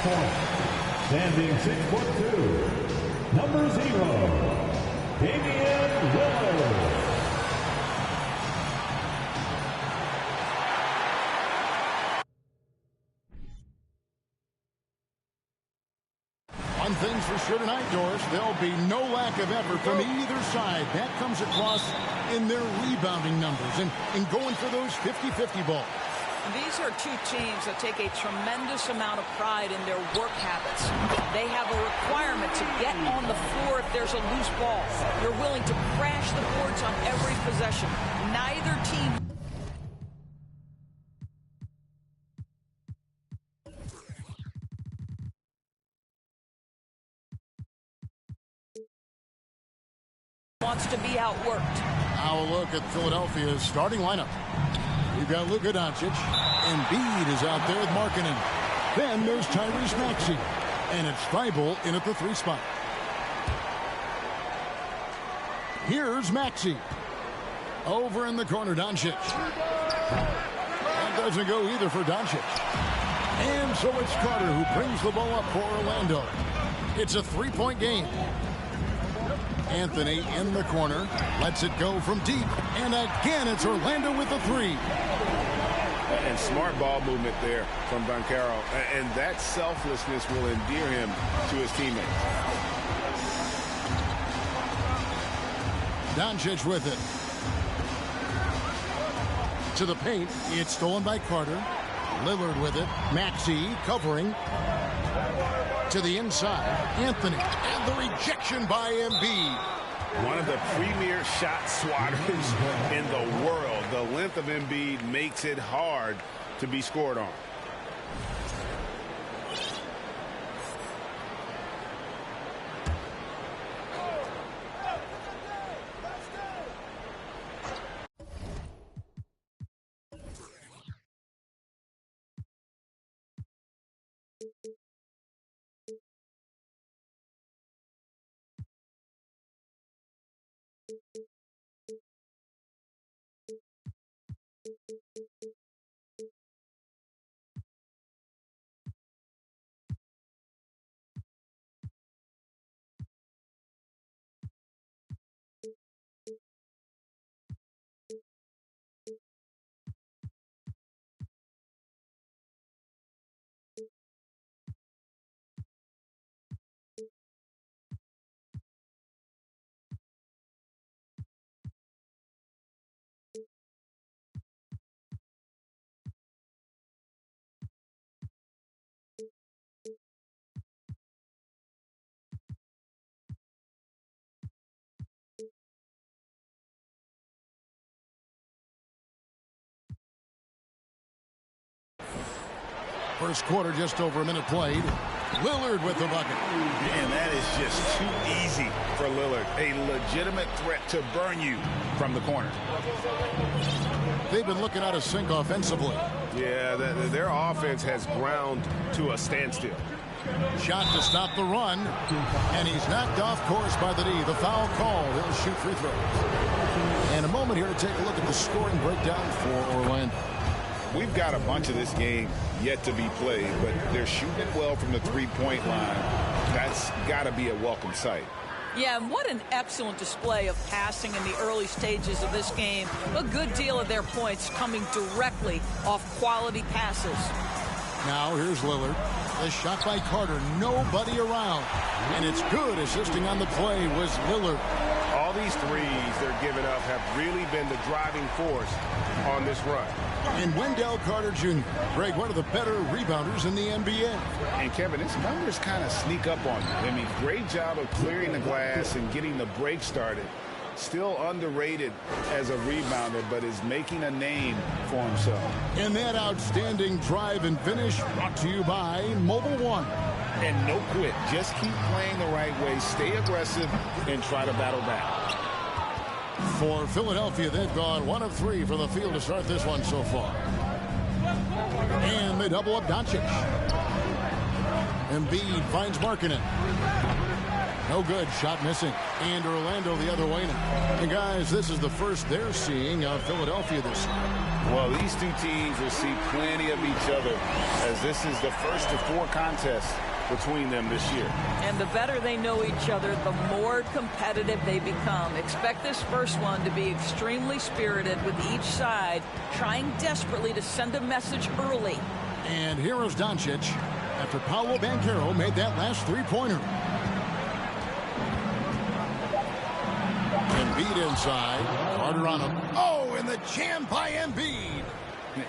point. Standing 6'2", number 0, Damian Lillard. One thing's for sure tonight, Doris, there'll be no lack of effort from either side. That comes across in their rebounding numbers and going for those 50-50 balls. These are two teams that take a tremendous amount of pride in their work habits. They have a requirement to get on the floor if there's a loose ball. They're willing to crash the boards on every possession. Neither team wants to be outworked. Now a look at Philadelphia's starting lineup. We've got Luka Doncic. Embiid is out there with Markkanen. Then there's Tyrese Maxey. And it's Thybulle in at the 3 spot. Here's Maxey. Over in the corner, Doncic. That doesn't go either for Doncic. And so it's Carter who brings the ball up for Orlando. It's a 3-point game. Anthony in the corner, lets it go from deep, and again it's Orlando with the 3. And smart ball movement there from Banchero, and that selflessness will endear him to his teammates. Doncic with it. To the paint, it's stolen by Carter. Lillard with it. Maxey covering. To the inside, Anthony, and the rejection by Embiid. One of the premier shot swatters in the world. The length of Embiid makes it hard to be scored on. First quarter, just over a minute played. Lillard with the bucket. Man, that is just too easy for Lillard. A legitimate threat to burn you from the corner. They've been looking out of sync offensively. Yeah, their offense has ground to a standstill. Shot to stop the run, and he's knocked off course by the D. The foul call. He'll shoot free throws. And a moment here to take a look at the scoring breakdown for Orlando. We've got a bunch of this game yet to be played, but they're shooting it well from the three-point line. That's got to be a welcome sight. Yeah, and what an excellent display of passing in the early stages of this game. A good deal of their points coming directly off quality passes. Now here's Lillard. The shot by Carter. Nobody around. And it's good. Assisting on the play was Lillard. All these threes they're giving up have really been the driving force on this run. And Wendell Carter Jr., Greg, one of the better rebounders in the NBA. And Kevin, his numbers kind of sneak up on you. I mean, great job of clearing the glass and getting the break started. Still underrated as a rebounder, but is making a name for himself. And that outstanding drive and finish brought to you by Mobile One. And no quit. Just keep playing the right way. Stay aggressive and try to battle back. For Philadelphia, they've gone 1 of 3 from the field to start this one so far. And they double up Doncic. Embiid finds Markkanen. No good. Shot missing. And Orlando the other way now. And guys, this is the first they're seeing of Philadelphia this year. Well, these two teams will see plenty of each other, as this is the first of 4 contests between them this year. And the better they know each other, the more competitive they become. Expect this first one to be extremely spirited, with each side trying desperately to send a message early. And here is Doncic after Paolo Banchero made that last three-pointer. Embiid inside. Carter on him. Oh, and the jam by Embiid.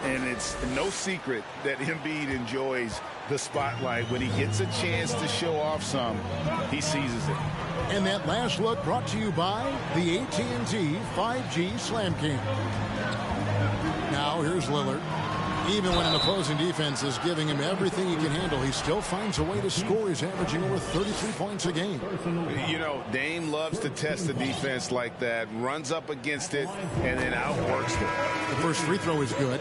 And it's no secret that Embiid enjoys the spotlight. When he gets a chance to show off some, he seizes it. And that last look brought to you by the AT&T 5G Slam Cam. Now here's Lillard. Even when an opposing defense is giving him everything he can handle, he still finds a way to score. He's averaging over 33 points a game. You know, Dame loves to test the defense like that, runs up against it, and then outworks it. The first free throw is good.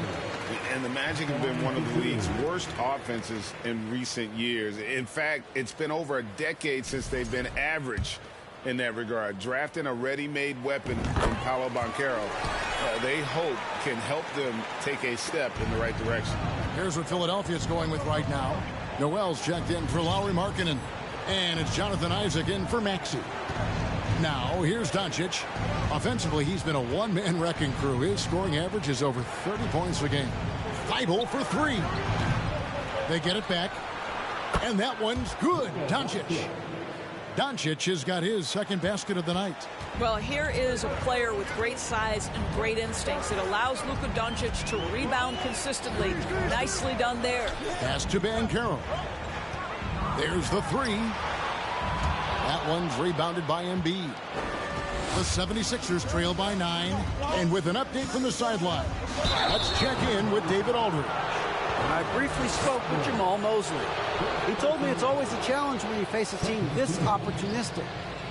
And the Magic have been one of the league's worst offenses in recent years. In fact, it's been over a decade since they've been average in that regard. Drafting a ready-made weapon from Paolo Banchero, they hope can help them take a step in the right direction. Here's what Philadelphia's going with right now. Noel's checked in for Lauri Markkanen. And it's Jonathan Isaac in for Maxey. Now, here's Doncic. Offensively, he's been a one-man wrecking crew. His scoring average is over 30 points a game. Thibault for 3. They get it back. And that one's good. Doncic. Doncic has got his second basket of the night. Well, here is a player with great size and great instincts. It allows Luka Doncic to rebound consistently. Nicely done there. Pass to Banchero. There's the 3. That one's rebounded by Embiid. The 76ers trail by 9. And with an update from the sideline, let's check in with David Aldridge. I briefly spoke with Jamal Mosley. He told me it's always a challenge when you face a team this opportunistic.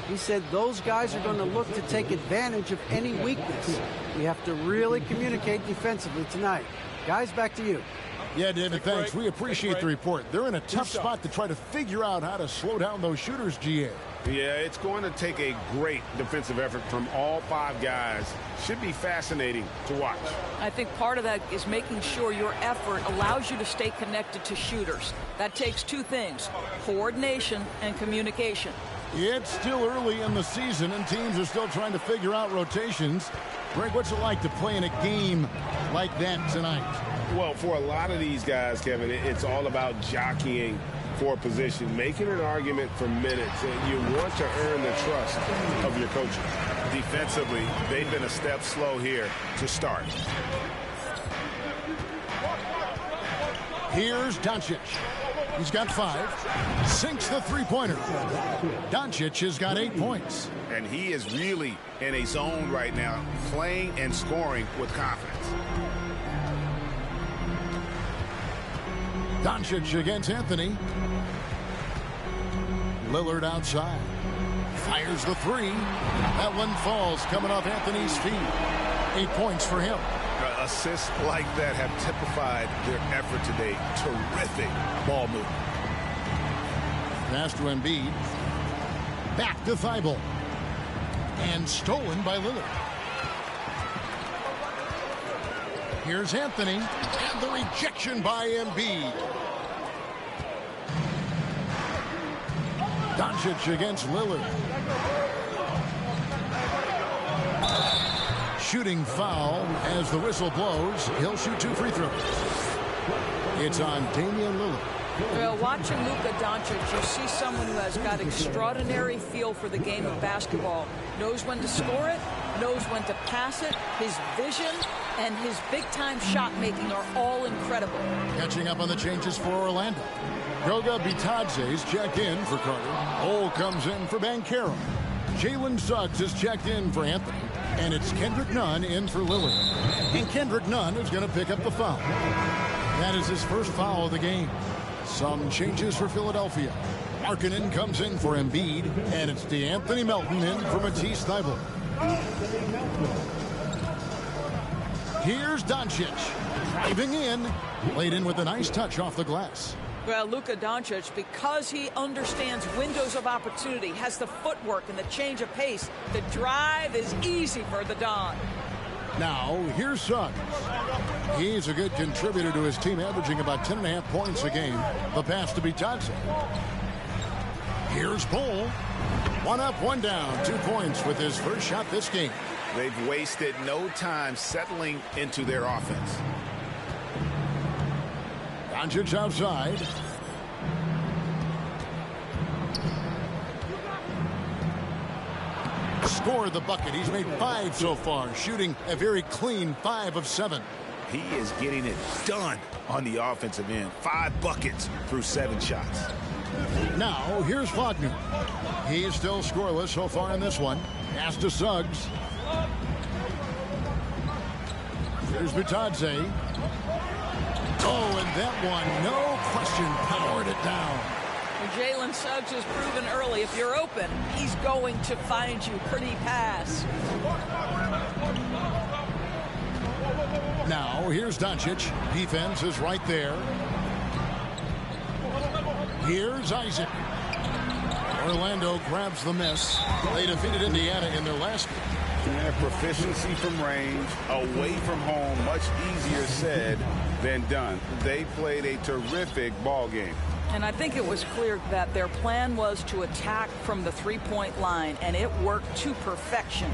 He said those guys are going to look to take advantage of any weakness. We have to really communicate defensively tonight. Guys, back to you. Yeah, David, thanks. We appreciate the report. They're in a tough spot to try to figure out how to slow down those shooters, GA. Yeah, it's going to take a great defensive effort from all 5 guys. Should be fascinating to watch. I think part of that is making sure your effort allows you to stay connected to shooters. That takes 2 things, coordination and communication. It's still early in the season, and teams are still trying to figure out rotations. Greg, what's it like to play in a game like that tonight? Well, for a lot of these guys, Kevin, it's all about jockeying for a position, making an argument for minutes. And you want to earn the trust of your coaches. Defensively, they've been a step slow here to start. Here's Doncic. He's got 5. Sinks the three-pointer. Doncic has got 8 points. And he is really in a zone right now, playing and scoring with confidence. Doncic against Anthony. Lillard outside. Fires the 3. That one falls coming off Anthony's feet. 8 points for him. Assists like that have typified their effort today. Terrific ball movement. Pass to Embiid. Back to Thibault. And stolen by Lillard. Here's Anthony. And the rejection by Embiid. Doncic against Lillard. Shooting foul as the whistle blows. He'll shoot 2 free throws. It's on Damian Lillard. Well, watching Luka Doncic, you see someone who has got extraordinary feel for the game of basketball. Knows when to score it, knows when to pass it. His vision and his big-time shot-making are all incredible. Catching up on the changes for Orlando. Goga Bitadze's checked in for Carter. Ole comes in for Banchero. Jalen Suggs is checked in for Anthony. And it's Kendrick Nunn in for Lillard. And Kendrick Nunn is going to pick up the foul. That is his first foul of the game. Some changes for Philadelphia. Markkanen comes in for Embiid. And it's DeAnthony Melton in for Matisse Thybulle. Here's Doncic. Driving in. Played in with a nice touch off the glass. Well, Luka Doncic, because he understands windows of opportunity, has the footwork and the change of pace, the drive is easy for the Don. Now, here's Suggs. He's a good contributor to his team, averaging about 10.5 points a game. The pass to Bitadze. Here's Poole. 1 up, 1 down. 2 points with his first shot this game. They've wasted no time settling into their offense. Doncic outside. Scored the bucket. He's made 5 so far, shooting a very clean 5 of 7. He is getting it done on the offensive end. 5 buckets through 7 shots. Now, here's Wagner. He's still scoreless so far in this one. Pass to Suggs. Here's Bitadze. Oh, and that one, no question, powered it down. Jalen Suggs has proven early, if you're open, he's going to find you. Pretty pass. Now, here's Doncic. Defense is right there. Here's Isaac. Orlando grabs the miss. They defeated Indiana in their last game. Their proficiency from range, away from home, much easier said than done. They played a terrific ball game. And I think it was clear that their plan was to attack from the three-point line, and it worked to perfection.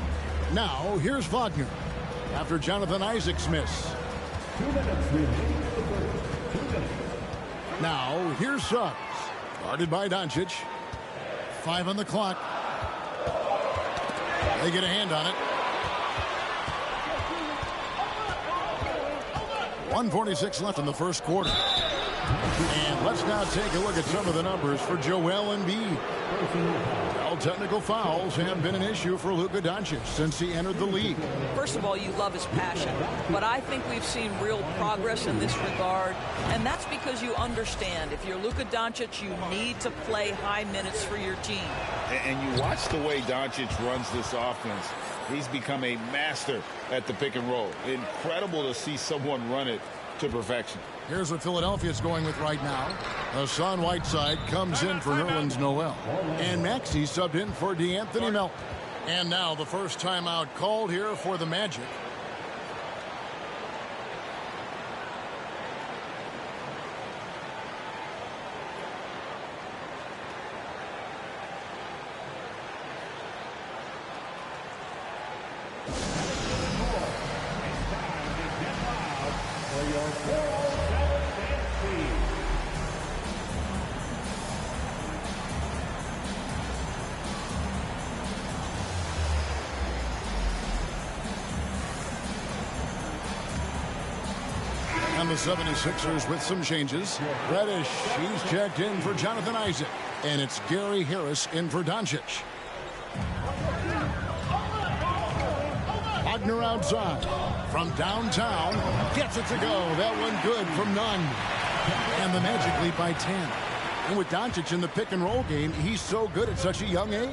Now, here's Wagner. After Jonathan Isaac's miss. 2 minutes remaining. 2 minutes. Now, here's Suggs. Guarded by Doncic. 5 on the clock. They get a hand on it. 1:46 left in the first quarter. And let's now take a look at some of the numbers for Joel Embiid. Well, technical fouls have been an issue for Luka Doncic since he entered the league. First of all, you love his passion, but I think we've seen real progress in this regard, and that's because you understand if you're Luka Doncic, you need to play high minutes for your team. And you watch the way Doncic runs this offense. He's become a master at the pick and roll. Incredible to see someone run it to perfection. Here's what Philadelphia's going with right now. Hassan Whiteside comes in for Nerlens Noel. And Maxey subbed in for DeAnthony Melton. And now the first timeout called here for the Magic. And the 76ers with some changes. Reddish, he's checked in for Jonathan Isaac. And it's Gary Harris in for Doncic. Wagner outside. From downtown. Gets it to go. That one good from none. And the Magic lead by 10. And with Doncic in the pick and roll game, he's so good at such a young age.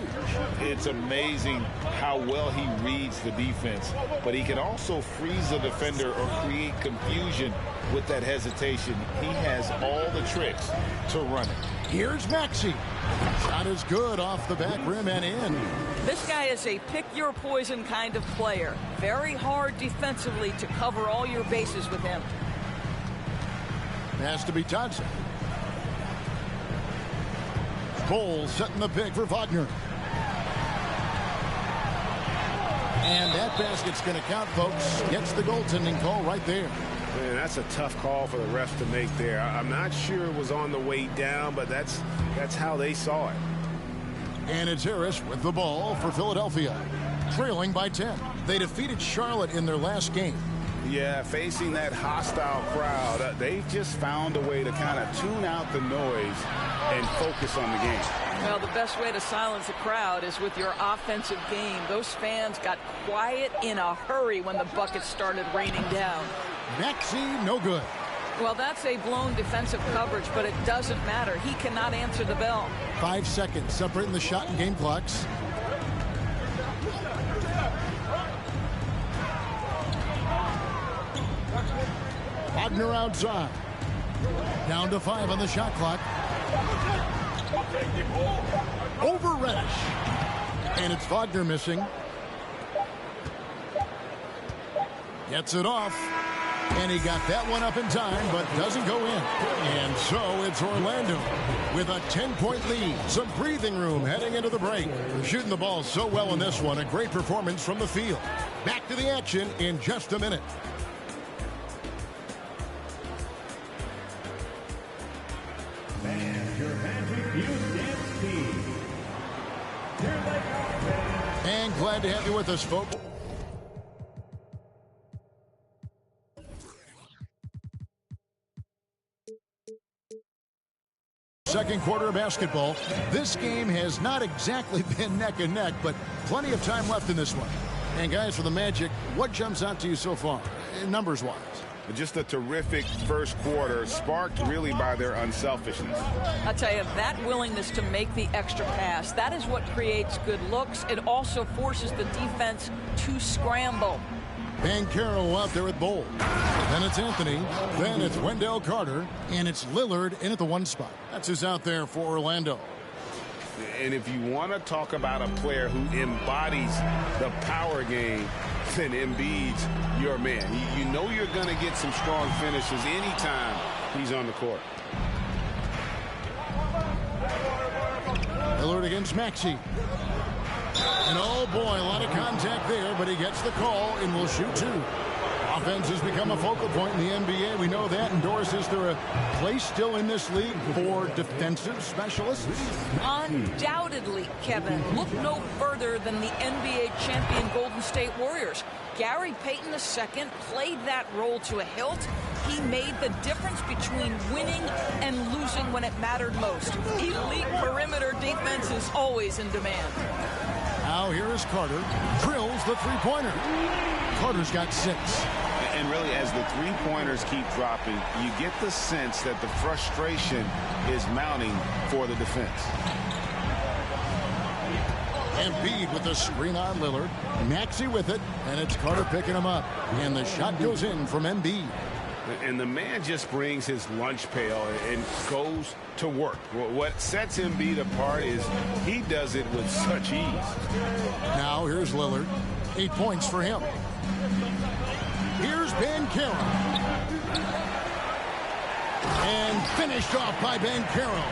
It's amazing how well he reads the defense, but he can also freeze a defender or create confusion with that hesitation. He has all the tricks to run it. Here's Maxey. Shot is good off the back rim and in. This guy is a pick-your-poison kind of player. Very hard defensively to cover all your bases with him. Has to be Bitadze. Cole setting the pick for Wagner. And that basket's going to count, folks. Gets the goaltending call right there. Man, that's a tough call for the refs to make there. I'm not sure it was on the way down, but that's how they saw it. And it's Harris with the ball for Philadelphia. Trailing by 10. They defeated Charlotte in their last game. Yeah, facing that hostile crowd, they just found a way to kind of tune out the noise and focus on the game. Well, the best way to silence a crowd is with your offensive game. Those fans got quiet in a hurry when the buckets started raining down. Maxey, no good. Well, that's a blown defensive coverage, but it doesn't matter. He cannot answer the bell. 5 seconds separating the shot and game clocks. Wagner outside. Down to 5 on the shot clock. Over Reddish. And it's Wagner missing. Gets it off. And he got that one up in time, but doesn't go in. And so it's Orlando with a 10-point lead. Some breathing room heading into the break. They're shooting the ball so well in this one. A great performance from the field. Back to the action in just a minute. And your Magic Youth Dance Team. Here they come. And glad to have you with us, folks. Second quarter of basketball. This game has not exactly been neck and neck, but plenty of time left in this one. And guys, for the Magic, what jumps out to you so far, numbers-wise? Just a terrific first quarter, sparked really by their unselfishness. I'll tell you, that willingness to make the extra pass, that is what creates good looks. It also forces the defense to scramble. Banchero out there with Bowl. Then it's Anthony. Then it's Wendell Carter. And it's Lillard in at the one spot. That's who's out there for Orlando. And if you want to talk about a player who embodies the power game, then Embiid's your man. You know you're going to get some strong finishes anytime he's on the court. Lillard against Maxey. And oh boy, a lot of contact there, but he gets the call and will shoot two. Offense has become a focal point in the NBA. We know that. And Doris, is there a place still in this league for defensive specialists? Undoubtedly, Kevin. Look no further than the NBA champion Golden State Warriors. Gary Payton II played that role to a hilt. He made the difference between winning and losing when it mattered most. Elite perimeter defense is always in demand. Now here is Carter. Drills the three-pointer. Carter's got 6. And really, as the three-pointers keep dropping, you get the sense that the frustration is mounting for the defense. Embiid with the screen on Lillard. Maxey with it, and it's Carter picking him up. And the shot goes in from Embiid. And the man just brings his lunch pail and goes to work. What sets Embiid apart is he does it with such ease. Now here's Lillard. 8 points for him. Here's Banchero. And finished off by Banchero.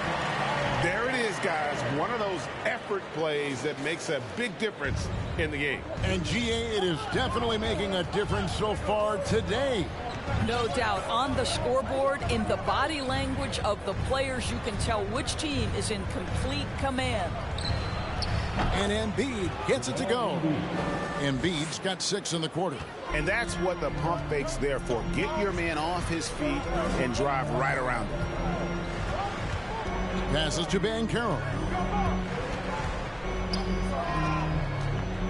There it is, guys. One of those effort plays that makes a big difference in the game. And GA, it is definitely making a difference so far today. No doubt. On the scoreboard, in the body language of the players, you can tell which team is in complete command. And Embiid gets it to go. Embiid's got 6 in the quarter. And that's what the pump fake's there for. Get your man off his feet and drive right around him. Passes to Banchero.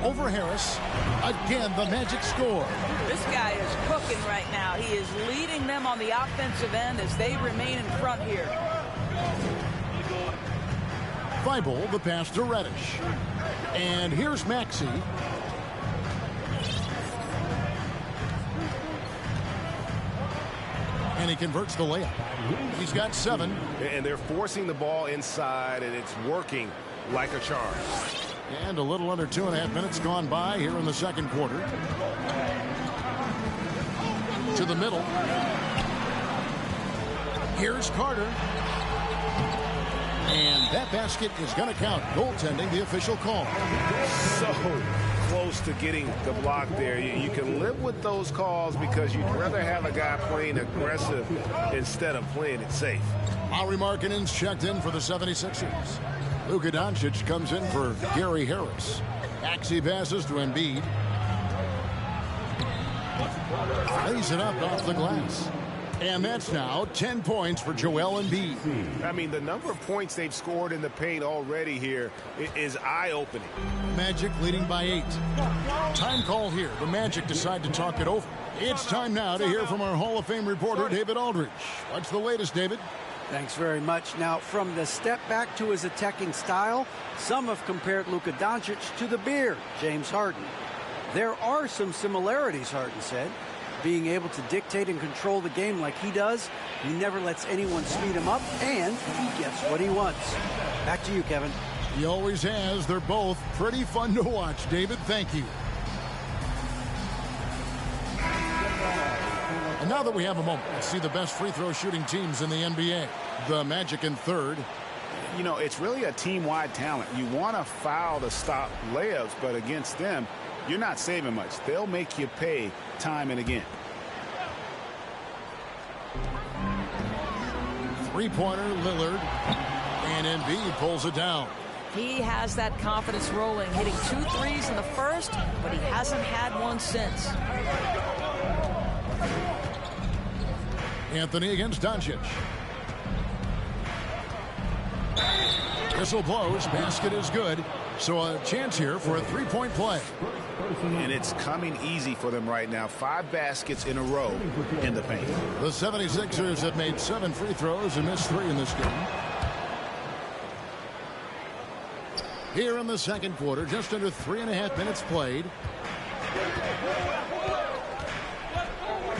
Over Harris. Again, the Magic score. This guy is cooking right now. He is leading them on the offensive end as they remain in front here. Thibault, the pass to Reddish. And here's Maxey. And he converts the layup. He's got 7. And they're forcing the ball inside, and it's working like a charm. And a little under 2.5 minutes gone by here in the second quarter. To the middle. Here's Carter. And that basket is going to count. Goaltending, the official call. So close to getting the block there. You can live with those calls because you'd rather have a guy playing aggressive instead of playing it safe. Lauri Markkanen's checked in for the 76ers. Luka Doncic comes in for Gary Harris. Maxey passes to Embiid. Lays it up off the glass. And that's now 10 points for Joel Embiid. I mean, the number of points they've scored in the paint already here is eye-opening. Magic leading by 8. Time call here. The Magic decide to talk it over. It's time now to hear from our Hall of Fame reporter, David Aldridge. What's the latest, David? Thanks very much. Now, from the step back to his attacking style, some have compared Luka Doncic to the Beard, James Harden. There are some similarities, Harden said. Being able to dictate and control the game like he does, he never lets anyone speed him up, and he gets what he wants. Back to you, Kevin. He always has. They're both pretty fun to watch. David, thank you. And now that we have a moment, let's see the best free throw shooting teams in the NBA. The Magic in third. You know, it's really a team-wide talent. You want to foul to stop layups, but against them, you're not saving much. They'll make you pay time and again. Three-pointer, Lillard. And Embiid pulls it down. He has that confidence rolling, hitting 2 threes in the first, but he hasn't had one since. Anthony against Doncic. Whistle blows. Basket is good. So a chance here for a three-point play. And it's coming easy for them right now. 5 baskets in a row in the paint. The 76ers have made 7 free throws and missed 3 in this game. Here in the second quarter, just under 3.5 minutes played.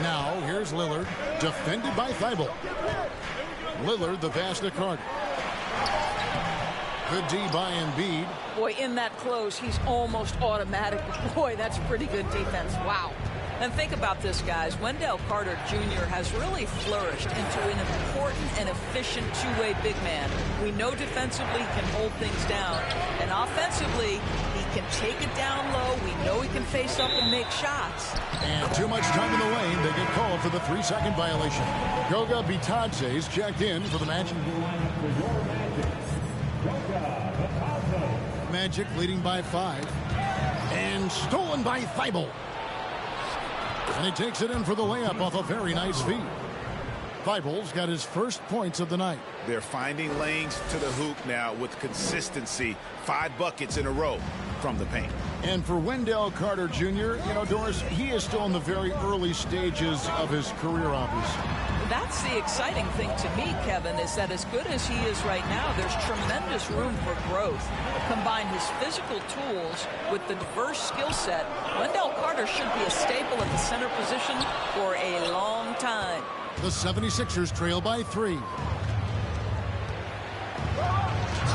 Now, here's Lillard, defended by Thibault. Lillard, the pass to Carter. Good D by Embiid. Boy, in that close, he's almost automatic. Boy, that's pretty good defense. Wow. And think about this, guys. Wendell Carter Jr. has really flourished into an important and efficient two-way big man. We know defensively he can hold things down. And offensively, he can take it down low. We know he can face up and make shots. And too much time in the lane. They get called for the 3-second violation. Goga Bitadze's checked in for the Magic. Magic leading by 5. And stolen by Thibault. And he takes it in for the layup off a very nice feed. Thibault's got his first points of the night. They're finding lanes to the hoop now with consistency. 5 buckets in a row from the paint. And for Wendell Carter Jr., you know, Doris, he is still in the very early stages of his career, obviously. That's the exciting thing to me, Kevin, is that as good as he is right now, there's tremendous room for growth. Combine his physical tools with the diverse skill set, Wendell Carter should be a staple at the center position for a long time. The 76ers trail by 3.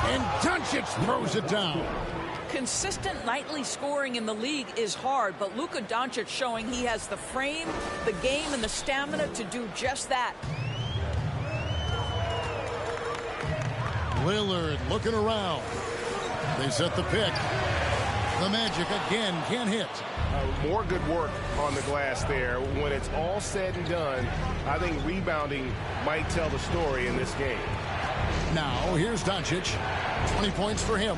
And Doncic throws it down. Consistent nightly scoring in the league is hard, but Luka Doncic showing he has the frame, the game, and the stamina to do just that. Lillard looking around. They set the pick. The Magic again can't hit. More good work on the glass there. When it's all said and done, I think rebounding might tell the story in this game. Now, here's Doncic. 20 points for him.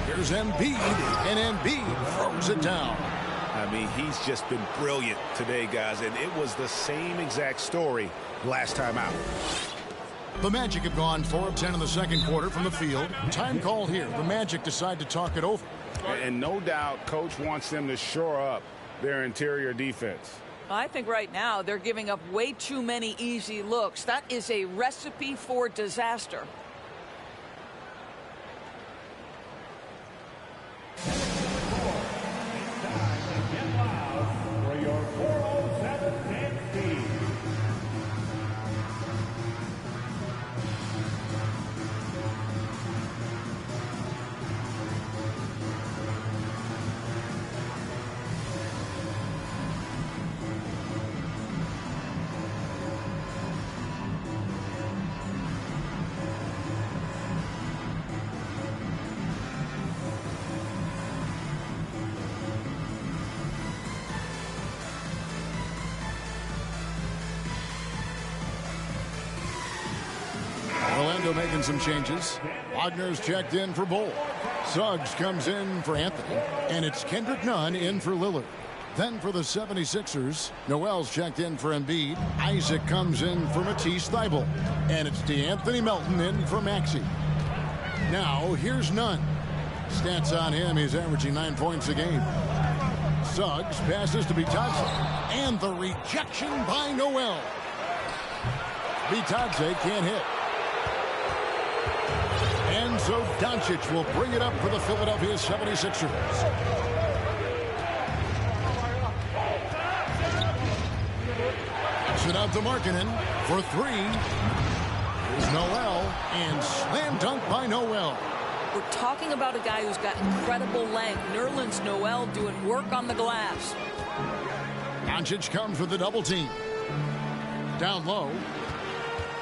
Here's Embiid, and Embiid throws it down. I mean, he's just been brilliant today, guys, and it was the same exact story last time out. The Magic have gone 4 of 10 in the second quarter from the field. Time called here. The Magic decide to talk it over. And no doubt, Coach wants them to shore up their interior defense. I think right now they're giving up way too many easy looks. That is a recipe for disaster. Orlando making some changes. Wagner's checked in for Bull. Suggs comes in for Anthony. And it's Kendrick Nunn in for Lillard. Then for the 76ers, Noel's checked in for Embiid. Isaac comes in for Matisse Thybulle. And it's DeAnthony Melton in for Maxey. Now, here's Nunn. Stats on him, he's averaging 9 points a game. Suggs passes to Bitadze. And the rejection by Noel. Bitadze can't hit. And so Doncic will bring it up for the Philadelphia 76ers. Sit out to Markkanen for 3. Here's Noel, and slam dunk by Noel. We're talking about a guy who's got incredible length. Nerlens Noel doing work on the glass. Doncic comes with the double team. Down low.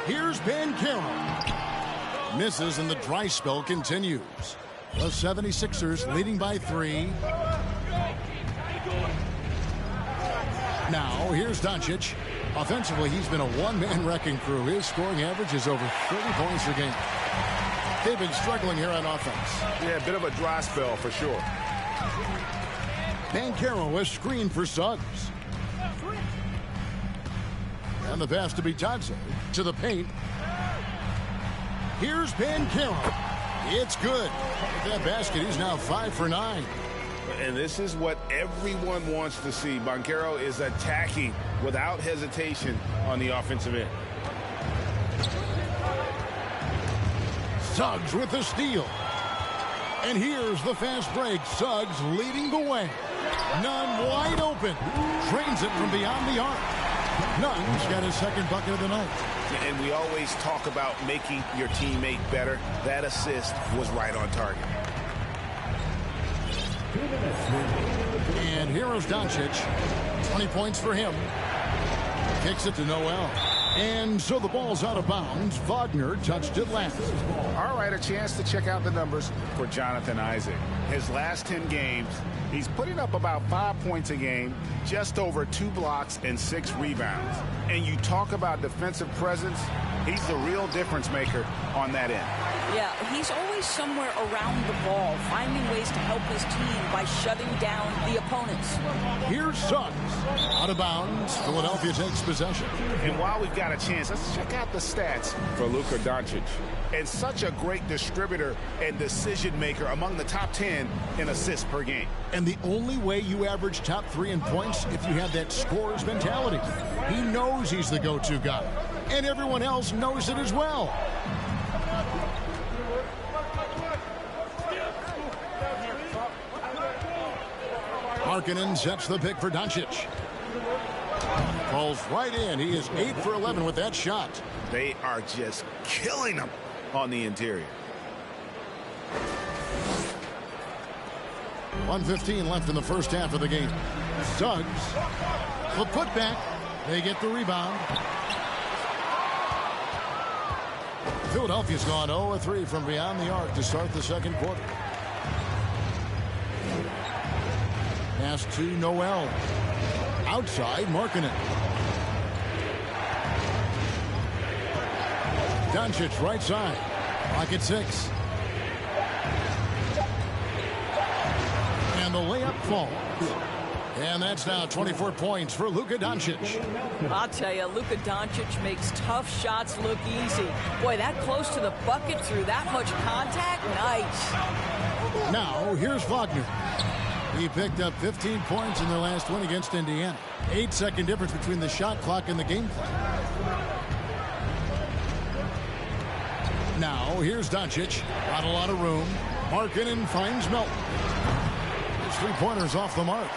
Here's Banchero. Misses and the dry spell continues. The 76ers leading by 3. Now here's Doncic. Offensively, he's been a one-man wrecking crew. His scoring average is over 30 points a game. They've been struggling here on offense. Yeah, a bit of a dry spell for sure. Banchero, a screen for Suggs. And the pass to Bitadze to the paint. Here's Banchero. It's good. With that basket, he's now 5 for 9. And this is what everyone wants to see. Banchero is attacking without hesitation on the offensive end. Suggs with the steal. And here's the fast break. Suggs leading the way. Nunn wide open. Drains it from beyond the arc. Nunn's got his second bucket of the night. And we always talk about making your teammate better. That assist was right on target. And here is Doncic. 20 points for him. Kicks it to Noel. And so the ball's out of bounds. Wagner touched it last. All right, a chance to check out the numbers for Jonathan Isaac. His last 10 games, he's putting up about 5 points a game, just over 2 blocks and 6 rebounds. And you talk about defensive presence, he's the real difference maker on that end. Yeah, he's always somewhere around the ball, finding ways to help his team by shutting down the opponents. Here's Suggs. Out of bounds. Philadelphia takes possession. And while we've got a chance, let's check out the stats for Luka Doncic. And such a great distributor and decision maker among the top 10 in assists per game. And the only way you average top 3 in points if you have that scorer's mentality. He knows he's the go-to guy. And everyone else knows it as well. Markkanen sets the pick for Doncic. Falls right in. He is 8 for 11 with that shot. They are just killing him on the interior. 1:15 left in the first half of the game. Suggs, the putback. They get the rebound. Philadelphia's gone 0-3 from beyond the arc to start the second quarter. Pass to Noel. Outside, Markkanen. Doncic right side. Clock at 6. And the layup falls. And that's now 24 points for Luka Doncic. I'll tell you, Luka Doncic makes tough shots look easy. Boy, that close to the bucket through that much contact, nice. Now, here's Wagner. He picked up 15 points in their last win against Indiana. 8-second difference between the shot clock and the game clock. Now, here's Doncic. Got a lot of room. Markkanen finds Melton. His three-pointers off the mark.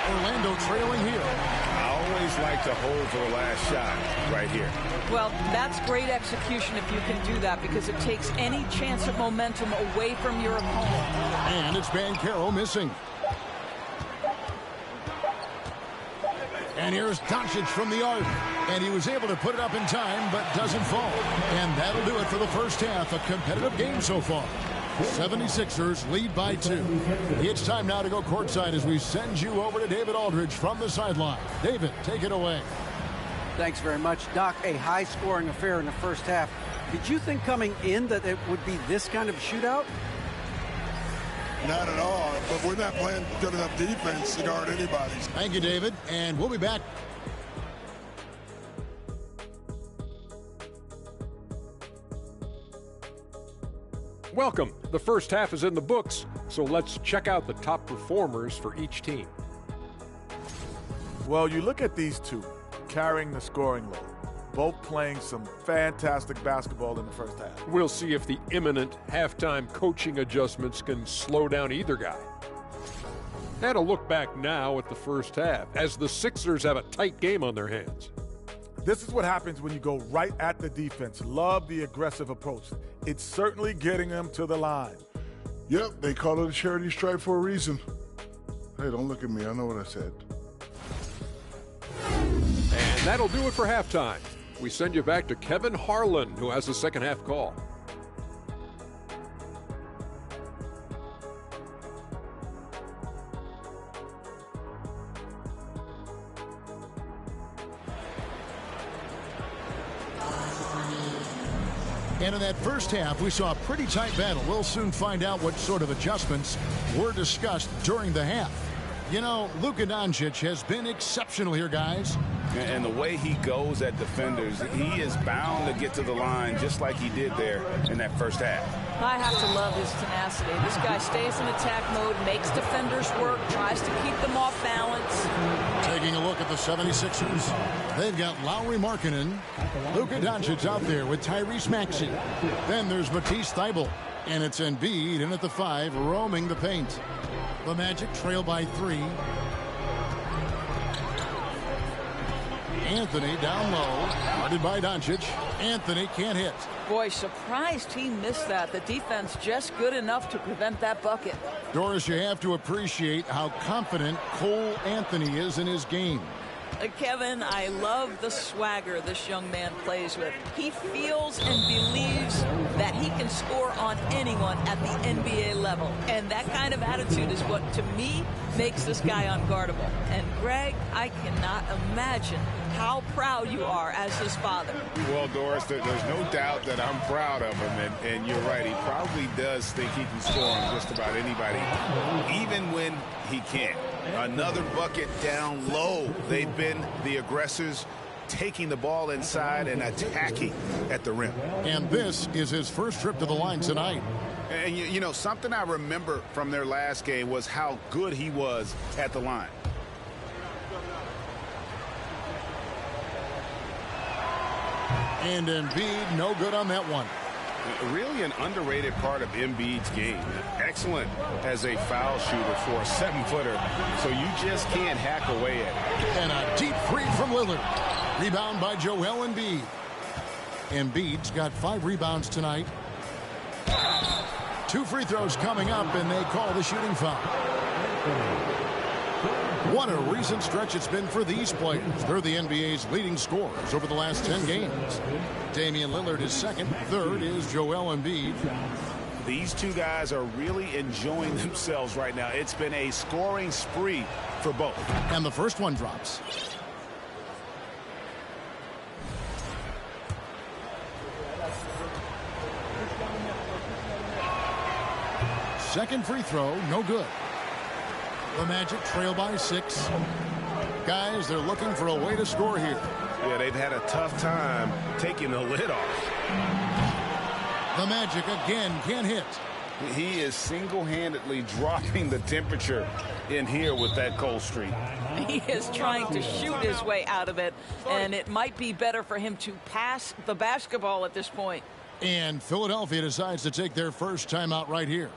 Orlando trailing here. I always like to hold for the last shot right here. Well, that's great execution if you can do that, because it takes any chance of momentum away from your opponent. And it's Banchero missing. And here's Doncic from the arc. And he was able to put it up in time, but doesn't fall. And that'll do it for the first half. A competitive game so far. 76ers lead by 2. It's time now to go courtside as we send you over to David Aldridge from the sideline. David, take it away. Thanks very much, Doc. A high-scoring affair in the first half. Did you think coming in that it would be this kind of shootout? Not at all, but we're not playing good enough defense to guard anybody. Thank you, David, and we'll be back. Welcome. The first half is in the books, so let's check out the top performers for each team. Well, you look at these two carrying the scoring load, both playing some fantastic basketball in the first half. We'll see if the imminent halftime coaching adjustments can slow down either guy. And a look back now at the first half, as the Sixers have a tight game on their hands. This is what happens when you go right at the defense. Love the aggressive approach. It's certainly getting them to the line. Yep, they call it a charity stripe for a reason. Hey, don't look at me. I know what I said. And that'll do it for halftime. We send you back to Kevin Harlan, who has the second half call. And in that first half, we saw a pretty tight battle. We'll soon find out what sort of adjustments were discussed during the half. You know, Luka Doncic has been exceptional here, guys. And the way he goes at defenders, he is bound to get to the line just like he did there in that first half. I have to love his tenacity. This guy stays in attack mode, makes defenders work, tries to keep them off balance. Taking a look at the 76ers. They've got Lauri Markkanen. Luka Doncic out there with Tyrese Maxey. Then there's Matisse Thybulle. And it's Embiid in at the 5, roaming the paint. The Magic trail by 3. Anthony down low, guarded by Doncic. Anthony can't hit. Boy, surprised he missed that. The defense just good enough to prevent that bucket. Doris, you have to appreciate how confident Cole Anthony is in his game. Kevin, I love the swagger this young man plays with. He feels and believes that he can score on anyone at the NBA level. And that kind of attitude is what, to me, makes this guy unguardable. And, Greg, I cannot imagine how proud you are as his father. Well, Doris, there's no doubt that I'm proud of him. And you're right, he probably does think he can score on just about anybody, even when he can't. Another bucket down low. They've been the aggressors, taking the ball inside and attacking at the rim. And this is his first trip to the line tonight. And, you know, something I remember from their last game was how good he was at the line. And Embiid, no good on that one. Really an underrated part of Embiid's game. Excellent as a foul shooter for a 7-footer, so you just can't hack away at it. And a deep three from Lillard. Rebound by Joel Embiid. Embiid's got 5 rebounds tonight. 2 free throws coming up, and they call the shooting foul. What a recent stretch it's been for these players. They're the NBA's leading scorers over the last 10 games. Damian Lillard is second. Third is Joel Embiid. These two guys are really enjoying themselves right now. It's been a scoring spree for both. And the first one drops. Second free throw, no good. The Magic trail by 6. Guys, they're looking for a way to score here. Yeah, they've had a tough time taking the lid off. The Magic again can't hit. He is single-handedly dropping the temperature in here with that cold streak. He is trying to shoot his way out of it, and it might be better for him to pass the basketball at this point. And Philadelphia decides to take their first timeout right here.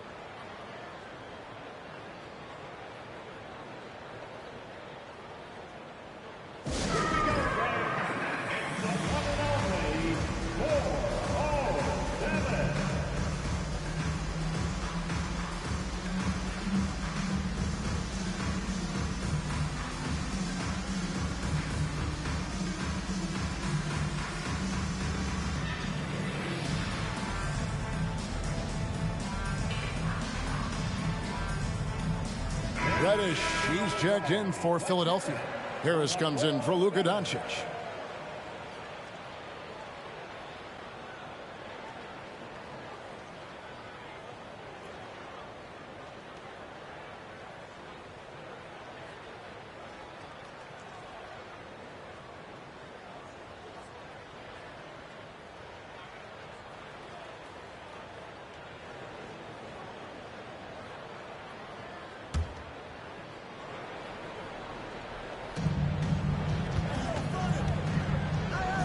Reddish, he's checked in for Philadelphia. Harris comes in for Luka Doncic.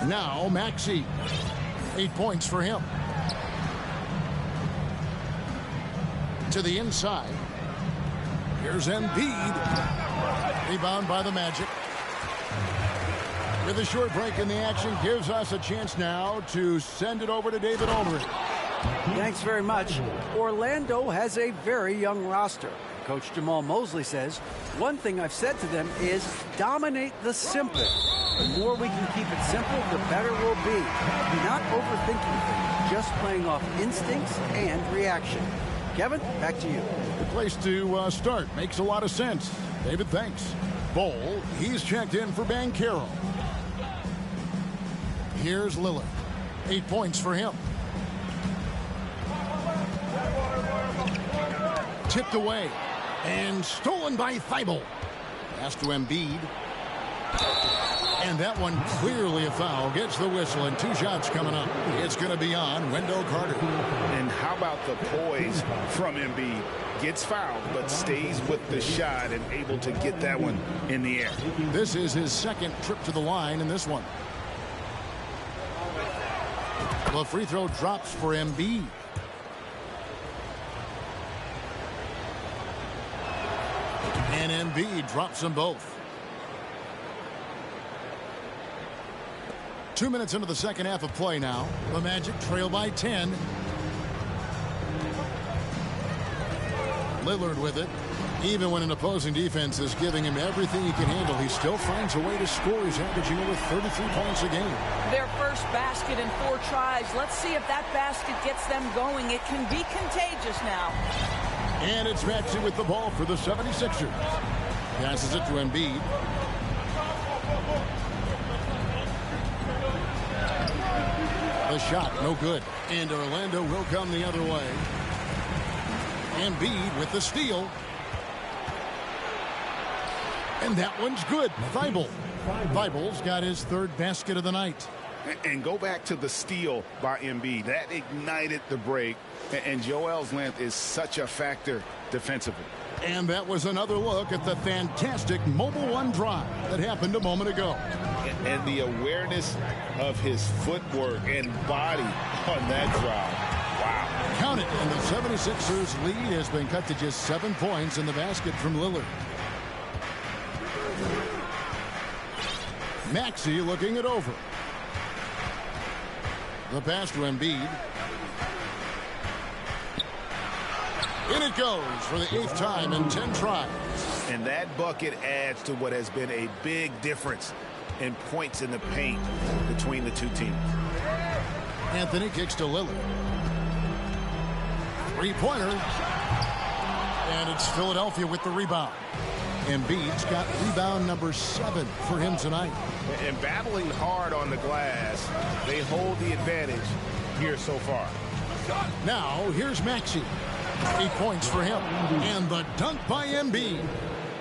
Now Maxey, 8 points for him. To the inside. Here's Embiid. Rebound by the Magic. With a short break in the action, gives us a chance now to send it over to David Aldridge. Thanks very much. Orlando has a very young roster. Coach Jamal Mosley says, one thing I've said to them is dominate the simple. The more we can keep it simple, the better we'll be. Not overthinking things, just playing off instincts and reaction. Kevin, back to you. The place to start. Makes a lot of sense. David, thanks. Bowl, he's checked in for Banchero. Here's Lillard. 8 points for him. Tipped away and stolen by Thibault. Pass to Embiid. And that one clearly a foul. Gets the whistle and 2 shots coming up. It's going to be on Wendell Carter. And how about the poise from Embiid? Gets fouled, but stays with the shot and able to get that one in the air. This is his second trip to the line in this one. The free throw drops for Embiid. And Embiid drops them both. 2 minutes into the second half of play now. The Magic trail by 10. Lillard with it. Even when an opposing defense is giving him everything he can handle, he still finds a way to score. He's averaging over 33 points a game. Their first basket in 4 tries. Let's see if that basket gets them going. It can be contagious now. And it's Maxey with the ball for the 76ers. Passes it to Embiid. The shot, no good. And Orlando will come the other way. Embiid with the steal. And that one's good. Thibault's got his 3rd basket of the night. And go back to the steal by Embiid. That ignited the break. And Joel's length is such a factor defensively. And that was another look at the fantastic mobile 1 drive that happened a moment ago. And the awareness of his footwork and body on that drive. Wow. Count it. And the 76ers lead has been cut to just 7 points in the basket from Lillard. Maxey looking it over. The pass to Embiid. In it goes for the 8th time in 10 tries. And that bucket adds to what has been a big difference in points in the paint between the 2 teams. Anthony kicks to Lillard. 3-pointer. And it's Philadelphia with the rebound. Embiid's got rebound number 7 for him tonight. And battling hard on the glass, they hold the advantage here so far. Now, here's Maxey. 8 points for him. And the dunk by Embiid.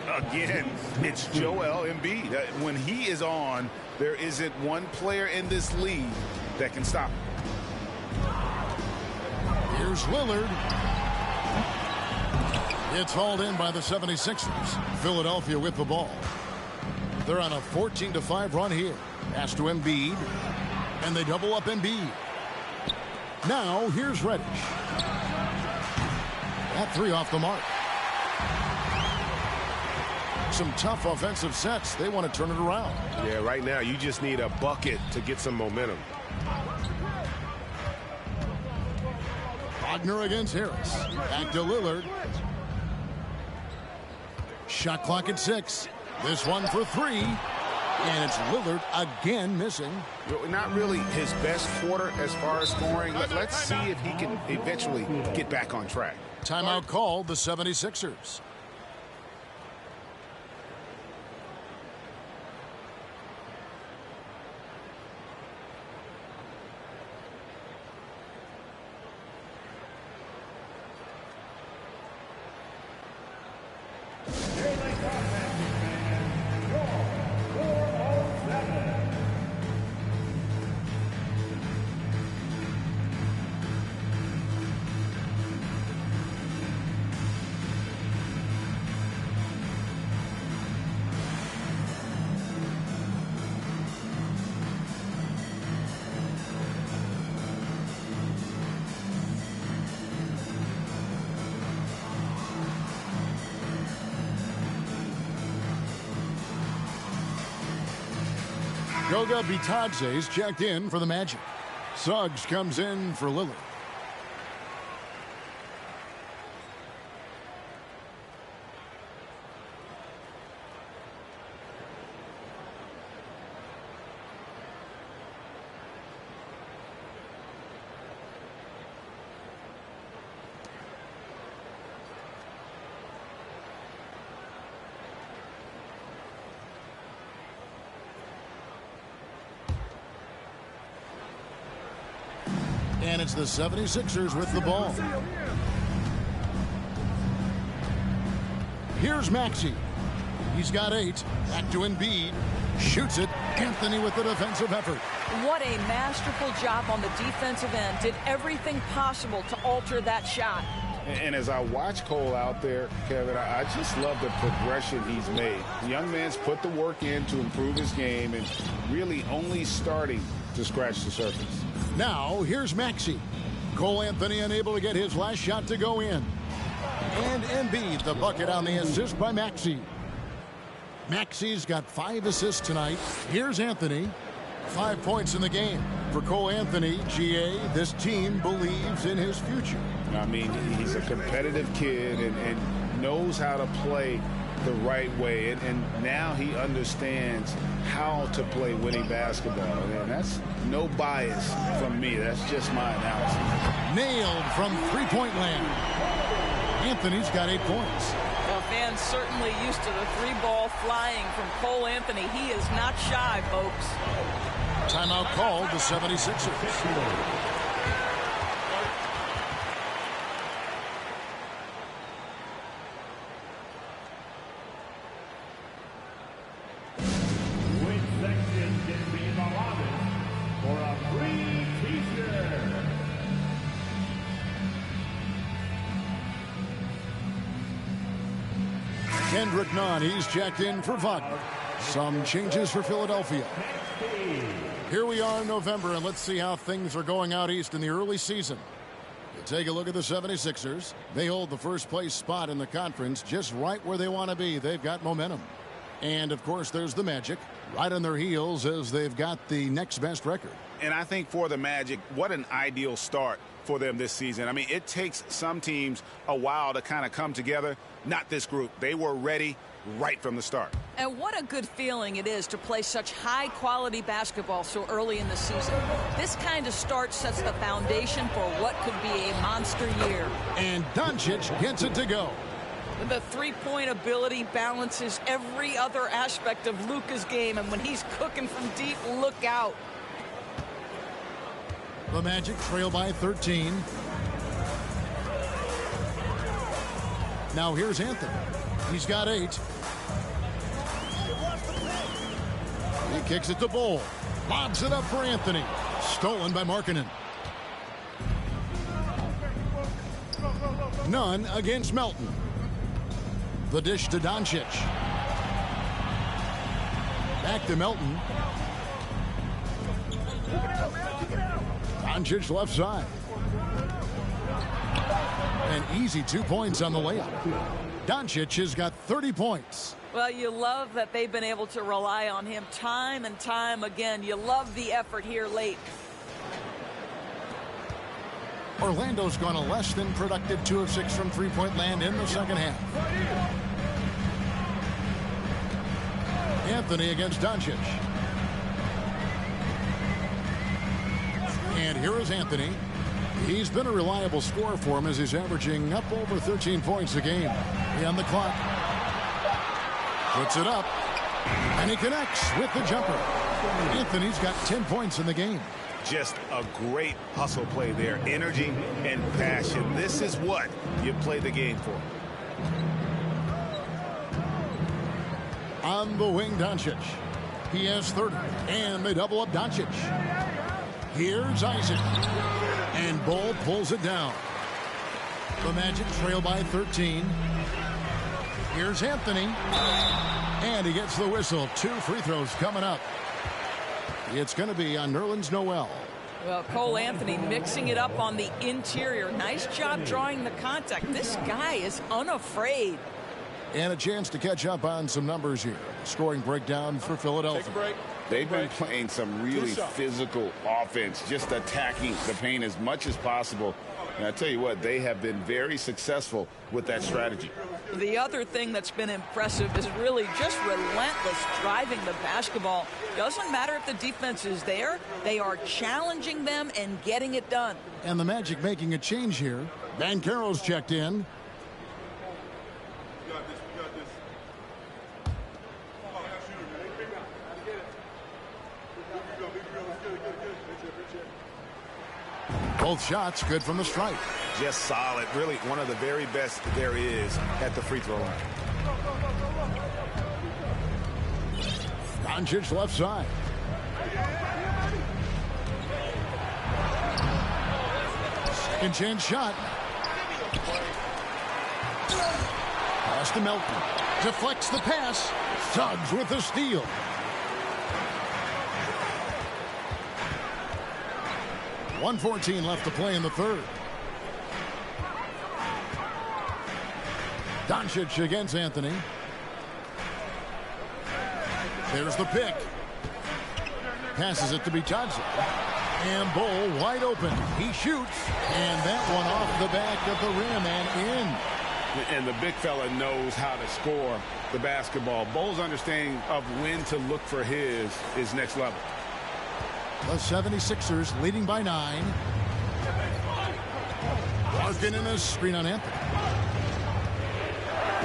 Again, it's Joel Embiid. When he is on, there isn't one player in this league that can stop him. Here's Lillard. It's hauled in by the 76ers. Philadelphia with the ball. They're on a 14-5 run here. Pass to Embiid. And they double up Embiid. Now, here's Reddish. That 3 off the mark. Some tough offensive sets. They want to turn it around. Yeah, right now you just need a bucket to get some momentum. Wagner against Harris. Back to Lillard. Shot clock at 6. This one for 3. And it's Lillard again missing. Not really his best quarter as far as scoring. Let's see if he can eventually get back on track. Timeout called the 76ers. Goga Bitadze's checked in for the Magic. Suggs comes in for Lillard. And it's the 76ers with the ball. Here's Maxey. He's got 8. Back to Embiid. Shoots it. Anthony with the defensive effort. What a masterful job on the defensive end. Did everything possible to alter that shot. And as I watch Cole out there, Kevin, I just love the progression he's made. The young man's put the work in to improve his game and really only starting to scratch the surface. Now, here's Maxey. Cole Anthony unable to get his last shot to go in. And Embiid, the bucket on the assist by Maxey. Maxey's got 5 assists tonight. Here's Anthony. 5 points in the game. For Cole Anthony, GA, this team believes in his future. I mean, he's a competitive kid and knows how to play the right way. And now he understands how to play winning basketball. And that's no bias from me. That's just my analysis. Nailed from three-point land. Anthony's got 8 points. Well, fans certainly used to the 3-ball flying from Cole Anthony. He is not shy, folks. Timeout called the 76ers. Which section can be the loudest for a free t-shirt? Kendrick Nunn, he's checked in for Wagner. Some changes for Philadelphia. Here we are in November, and let's see how things are going out east in the early season. You take a look at the 76ers. They hold the first place spot in the conference just right where they want to be. They've got momentum. And, of course, there's the Magic right on their heels as they've got the next best record. And I think for the Magic, what an ideal start for them this season. I mean, it takes some teams a while to kind of come together. Not this group. They were ready right from the start. And what a good feeling it is to play such high-quality basketball so early in the season. This kind of start sets the foundation for what could be a monster year. And Doncic gets it to go. The three-point ability balances every other aspect of Luka's game, and when he's cooking from deep, look out. The Magic trail by 13. Now here's Anthony. He's got 8. He kicks it to Bol. Lobs it up for Anthony. Stolen by Markkanen. Nunn against Melton. The dish to Doncic. Back to Melton. Doncic left side. An easy 2 points on the layup. Doncic has got 30 points. Well, you love that they've been able to rely on him time and time again. You love the effort here late. Orlando's gone a less than productive 2 of 6 from three-point land in the second half. Anthony against Doncic. And here is Anthony. He's been a reliable scorer for him as he's averaging up over 13 points a game. He on the clock. Puts it up. And he connects with the jumper. Anthony's got 10 points in the game. Just a great hustle play there. Energy and passion. This is what you play the game for. On the wing, Doncic. He has 30. And they double up Doncic. Here's Isaac. And Bol pulls it down. The Magic trail by 13. Here's Anthony. And he gets the whistle. 2 free throws coming up. It's going to be on Nerlens Noel. Well, Cole Anthony mixing it up on the interior. Nice job drawing the contact. This guy is unafraid. And a chance to catch up on some numbers here. Scoring breakdown for Philadelphia. They've been playing some really physical offense, just attacking the paint as much as possible. And I tell you what, they have been very successful with that strategy. The other thing that's been impressive is really just relentless driving the basketball. Doesn't matter if the defense is there. They are challenging them and getting it done. And the Magic making a change here. Banchero's checked in. Both shots good from the stripe. Just solid. Really one of the very best there is at the free throw line. Doncic left side. Second chance shot. Pass to Melton. Deflects the pass. Suggs with the steal. .114 left to play in the third. Doncic against Anthony. There's the pick. Passes it to Bitadze. And Bull wide open. He shoots. And that one off the back of the rim and in. And the big fella knows how to score the basketball. Bull's understanding of when to look for his is next level. The 76ers leading by 9. Larkin in a screen on Anthony.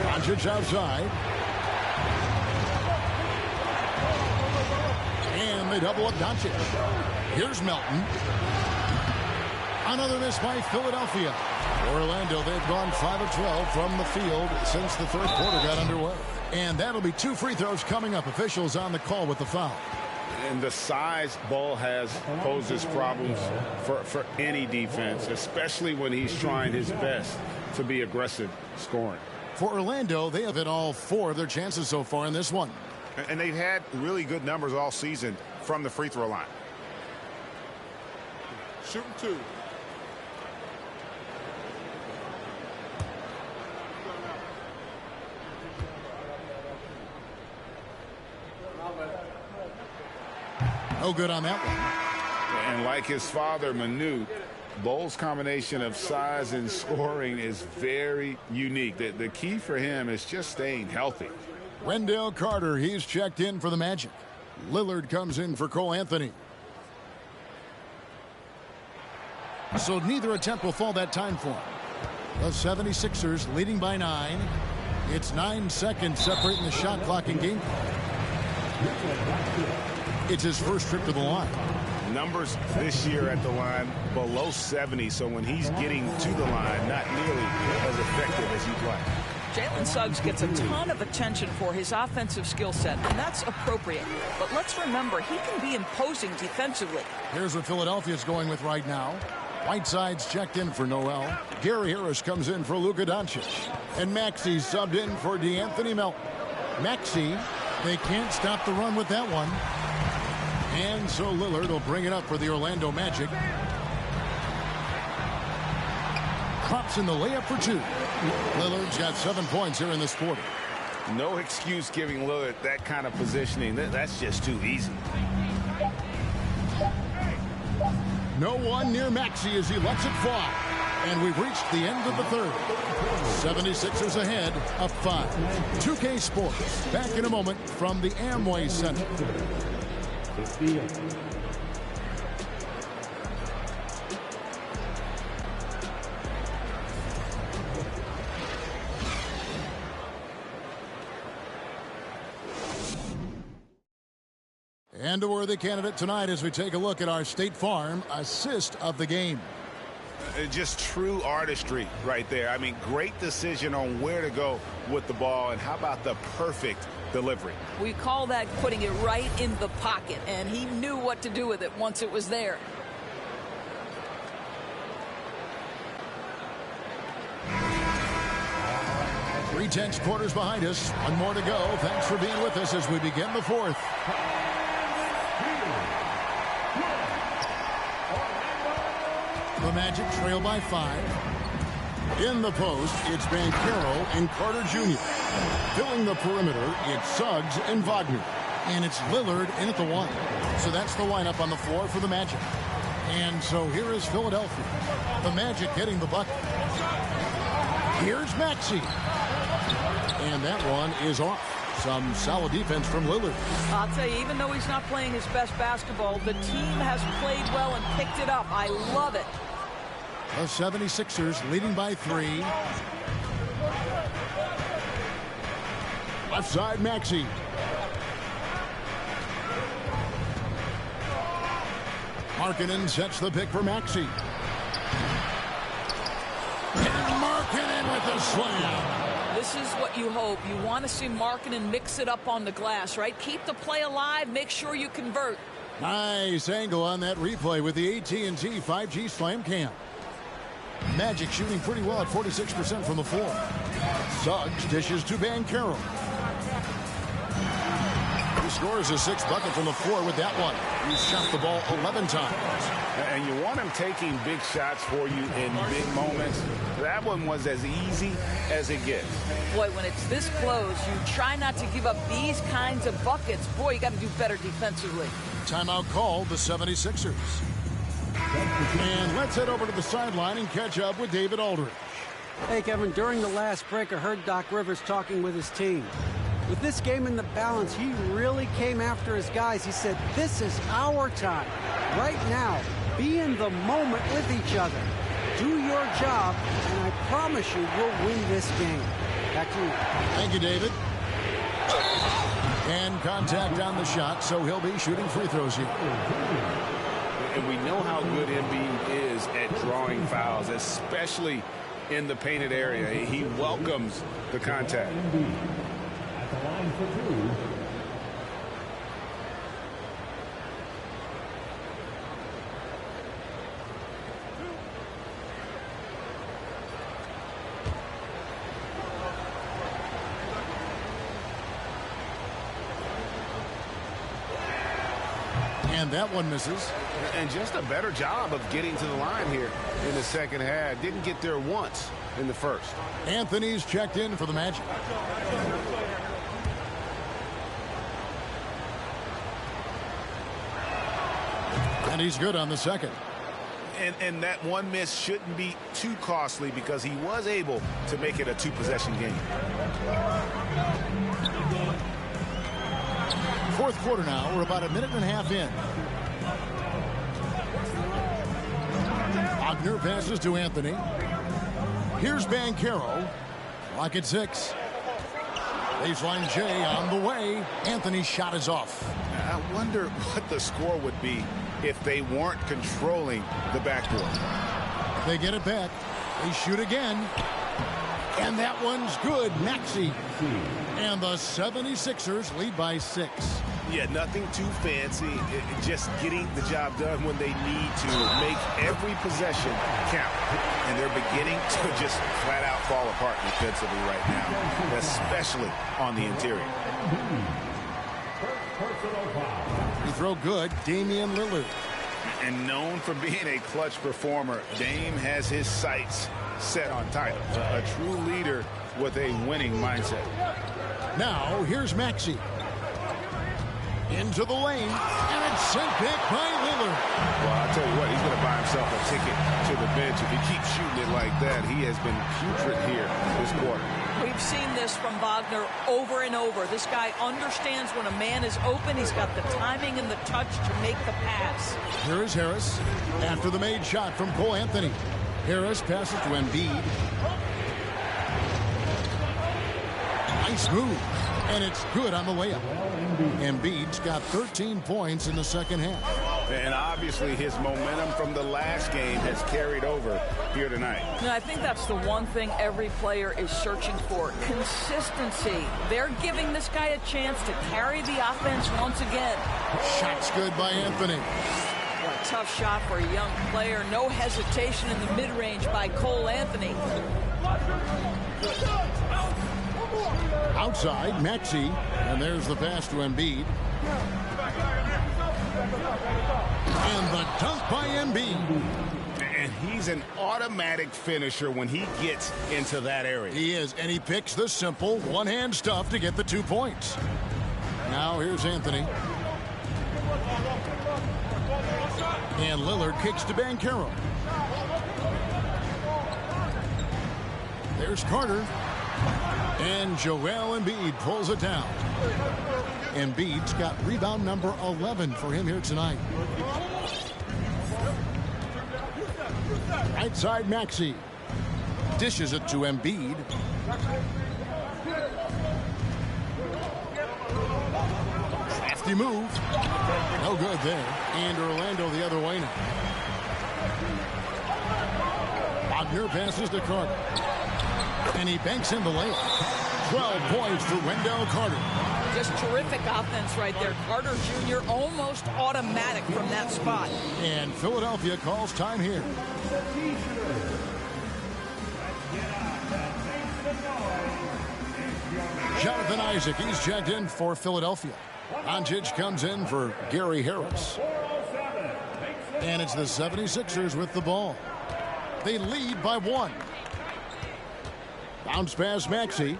Doncic outside. And they double up Doncic. Here's Melton. Another miss by Philadelphia. Orlando, they've gone 5 of 12 from the field since the third quarter got underway. And that'll be 2 free throws coming up. Officials on the call with the foul. And the size Bull has poses problems for any defense, especially when he's trying his best to be aggressive scoring. For Orlando, they have hit all 4 of their chances so far in this one. And they've had really good numbers all season from the free throw line. Shooting 2. No good on that one. And like his father, Manute, Bull's combination of size and scoring is very unique. The key for him is just staying healthy. Wendell Carter, he's checked in for the Magic. Lillard comes in for Cole Anthony. So neither attempt will fall that time for him. The 76ers leading by 9. It's 9 seconds separating the shot clock and game. It's his first trip to the line. Numbers this year at the line below 70, so when he's getting to the line, not nearly as effective as he'd like. Jalen Suggs gets a ton of attention for his offensive skill set, and that's appropriate. But let's remember, he can be imposing defensively. Here's what Philadelphia's going with right now. Whiteside's checked in for Noel. Gary Harris comes in for Luka Doncic. And Maxey's subbed in for DeAnthony Melton. Maxey, they can't stop the run with that one. And so Lillard will bring it up for the Orlando Magic. Drops in the layup for 2. Lillard's got 7 points here in this quarter. No excuse giving Lillard that kind of positioning. That's just too easy. No one near Maxey as he lets it fly. And we've reached the end of the third. 76ers ahead of 5. 2K Sports back in a moment from the Amway Center. And a worthy candidate tonight as we take a look at our State Farm assist of the game. Just true artistry right there. I mean, great decision on where to go with the ball, and how about the perfect delivery? We call that putting it right in the pocket, and he knew what to do with it once it was there. Three-tenths quarters behind us. One more to go. Thanks for being with us as we begin the fourth. The Magic trail by 5. In the post, it's Banchero and Carter Jr. Filling the perimeter, it's Suggs and Wagner. And it's Lillard in at the 1. So that's the lineup on the floor for the Magic. And so here is Philadelphia. The Magic getting the bucket. Here's Maxey. And that one is off. Some solid defense from Lillard. I'll tell you, even though he's not playing his best basketball, the team has played well and picked it up. I love it. The 76ers leading by 3. Left side, Maxey. Markkanen sets the pick for Maxey. the slam. This is what you hope. You want to see Markkanen mix it up on the glass, right? Keep the play alive. Make sure you convert. Nice angle on that replay with the AT&T 5G Slam Cam. Magic shooting pretty well at 46% from the floor. Suggs dishes to Banchero. He scores his 6th bucket from the floor with that one. He's shot the ball 11 times. And you want him taking big shots for you in big moments. That one was as easy as it gets. Boy, when it's this close, you try not to give up these kinds of buckets. Boy, you got to do better defensively. Timeout called the 76ers. And let's head over to the sideline and catch up with David Aldridge. Hey, Kevin, during the last break, I heard Doc Rivers talking with his team. With this game in the balance, he really came after his guys. He said, this is our time. Right now, be in the moment with each other. Do your job, and I promise you we'll win this game. Back to you. Thank you, David. And contact on the shot, so he'll be shooting free throws here. And we know how good Embiid is at drawing fouls, especially in the painted area. He welcomes the contact. At the line for 2. And that one misses. And just a better job of getting to the line here in the second half. Didn't get there once in the first. Anthony's checked in for the Magic. And he's good on the second. And that one miss shouldn't be too costly because he was able to make it a 2-possession game. Fourth quarter now. We're about a minute and a half in. Wagner passes to Anthony. Here's Banchero. Clock at 6. Baseline J on the way. Anthony's shot is off. I wonder what the score would be if they weren't controlling the backboard. They get it back. They shoot again. And that one's good. Maxey. And the 76ers lead by 6. Yeah, nothing too fancy. Just getting the job done when they need to make every possession count. And they're beginning to just flat out fall apart defensively right now, especially on the interior. Free throw good. Damian Lillard. And known for being a clutch performer, Dame has his sights set on titles. A true leader with a winning mindset. Now, here's Maxey. Into the lane, and it's sent back by Lillard. Well, I'll tell you what, he's going to buy himself a ticket to the bench. If he keeps shooting it like that, he has been putrid here this quarter. We've seen this from Wagner over and over. This guy understands when a man is open. He's got the timing and the touch to make the pass. Here is Harris after the made shot from Cole Anthony. Harris passes to Embiid. Nice move. And it's good on the layup. Embiid's got 13 points in the second half. And obviously his momentum from the last game has carried over here tonight. And I think that's the one thing every player is searching for. Consistency. They're giving this guy a chance to carry the offense once again. Shot's good by Anthony. What a tough shot for a young player. No hesitation in the mid-range by Cole Anthony. Outside, Maxey. And there's the pass to Embiid. And the dunk by Embiid. And he's an automatic finisher when he gets into that area. He is, and he picks the simple one-hand stuff to get the 2 points. Now here's Anthony. And Lillard kicks to Banchero. There's Carter. And Joel Embiid pulls it down. Embiid's got rebound number 11 for him here tonight. Right side Maxey. Dishes it to Embiid. Crafty move. No good there. And Orlando the other way now. Wagner passes to Carter. And he banks in the layup. 12 points for Wendell Carter. Just terrific offense right there. Carter Jr. almost automatic from that spot. And Philadelphia calls time here. Jonathan Isaac, he's checked in for Philadelphia. Doncic comes in for Gary Harris. And it's the 76ers with the ball. They lead by 1. Bounce pass Maxey.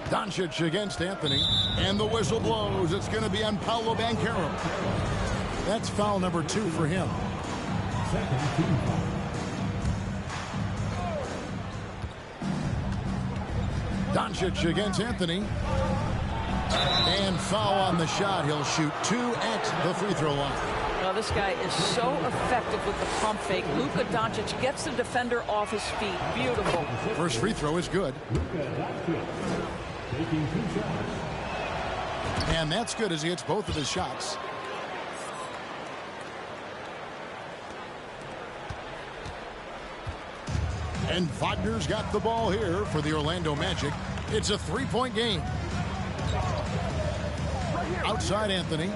Doncic against Anthony. And the whistle blows. It's going to be on Paolo Banchero. That's foul number 2 for him. Doncic against Anthony. And foul on the shot. He'll shoot 2 at the free throw line. Well, this guy is so effective with the pump fake. Luka Doncic gets the defender off his feet. Beautiful. First free throw is good. And that's good as he hits both of his shots. And Wagner's got the ball here for the Orlando Magic. It's a 3-point game. Outside Anthony.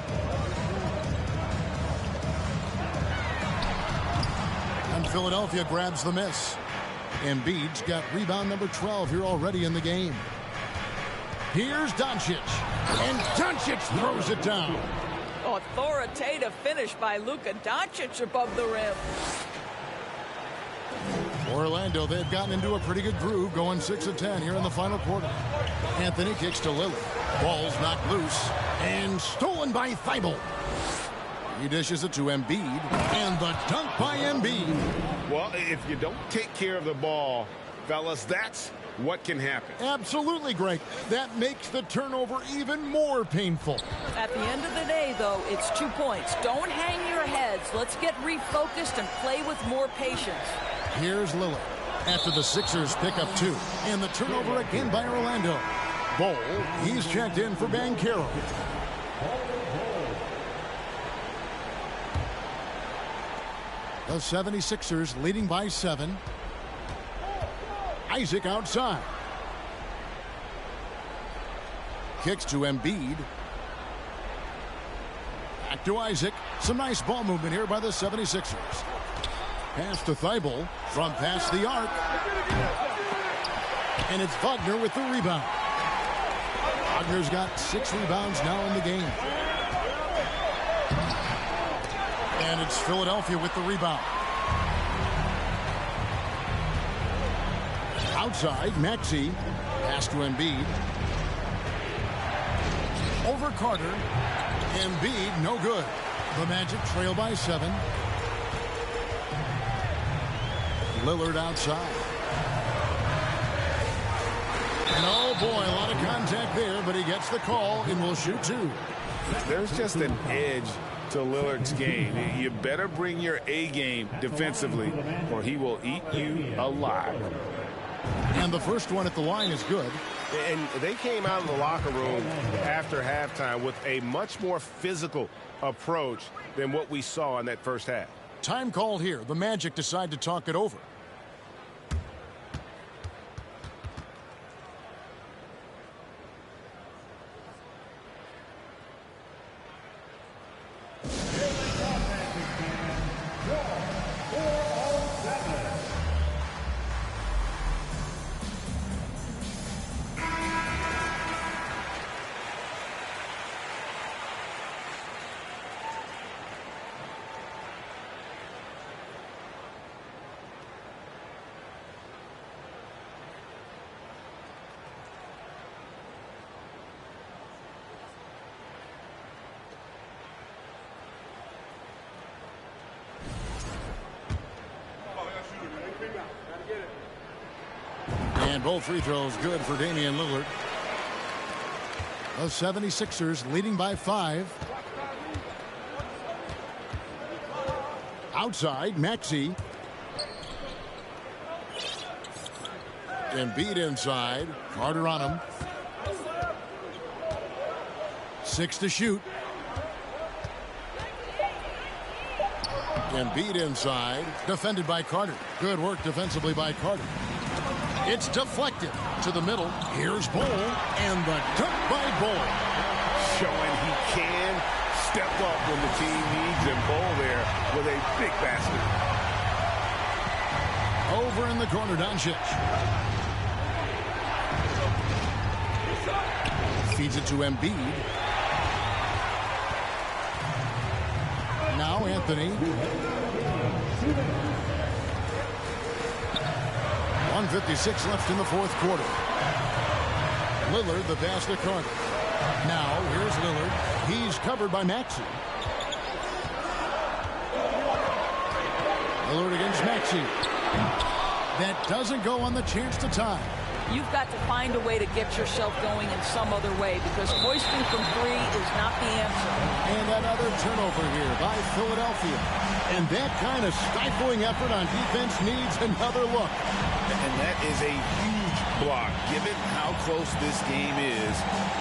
And Philadelphia grabs the miss. Embiid's got rebound number 12 here already in the game. Here's Doncic. And Doncic throws it down. Authoritative finish by Luka Doncic above the rim. Orlando, they've gotten into a pretty good groove, going 6 of 10 here in the final quarter. Anthony kicks to Lillard. Ball's knocked loose and stolen by Thibault. He dishes it to Embiid, and the dunk by Embiid. Well, if you don't take care of the ball, fellas, that's what can happen. Absolutely, Greg. That makes the turnover even more painful. At the end of the day, though, it's 2 points. Don't hang your heads. Let's get refocused and play with more patience. Here's Lillard after the Sixers pick up 2. And the turnover again by Orlando. Ball, he's checked in for Banchero. The 76ers leading by 7. Isaac outside. Kicks to Embiid. Back to Isaac. Some nice ball movement here by the 76ers. Pass to Thibault from past the arc. And it's Wagner with the rebound. Wagner's got 6 rebounds now in the game. And it's Philadelphia with the rebound. Outside, Maxey. Pass to Embiid. Over Carter. Embiid, no good. The Magic trail by 7. Lillard outside. And oh boy, a lot of contact there, but he gets the call and will shoot 2. There's just an edge to Lillard's game. You better bring your A game defensively, or he will eat you alive. And the first one at the line is good. And they came out of the locker room after halftime with a much more physical approach than what we saw in that first half. Time called here. The Magic decide to talk it over. And both free throws good for Damian Lillard. The 76ers leading by 5. Outside, Maxey. Embiid inside. Carter on him. 6 to shoot. Embiid inside, defended by Carter. Good work defensively by Carter. It's deflected to the middle. Here's Bol, and the dunk by Bol. Showing he can step up when the team needs him. Bol there with a big basket. Over in the corner, Doncic. Feeds it to Embiid. Now Anthony. 1:56 left in the fourth quarter. Lillard, the pass to Carter. Now here's Lillard. He's covered by Maxey. Lillard against Maxey. That doesn't go on the chance to tie. You've got to find a way to get yourself going in some other way, because hoisting from three is not the answer. And another turnover here by Philadelphia. And that kind of stifling effort on defense needs another look. And that is a huge block. Given how close this game is,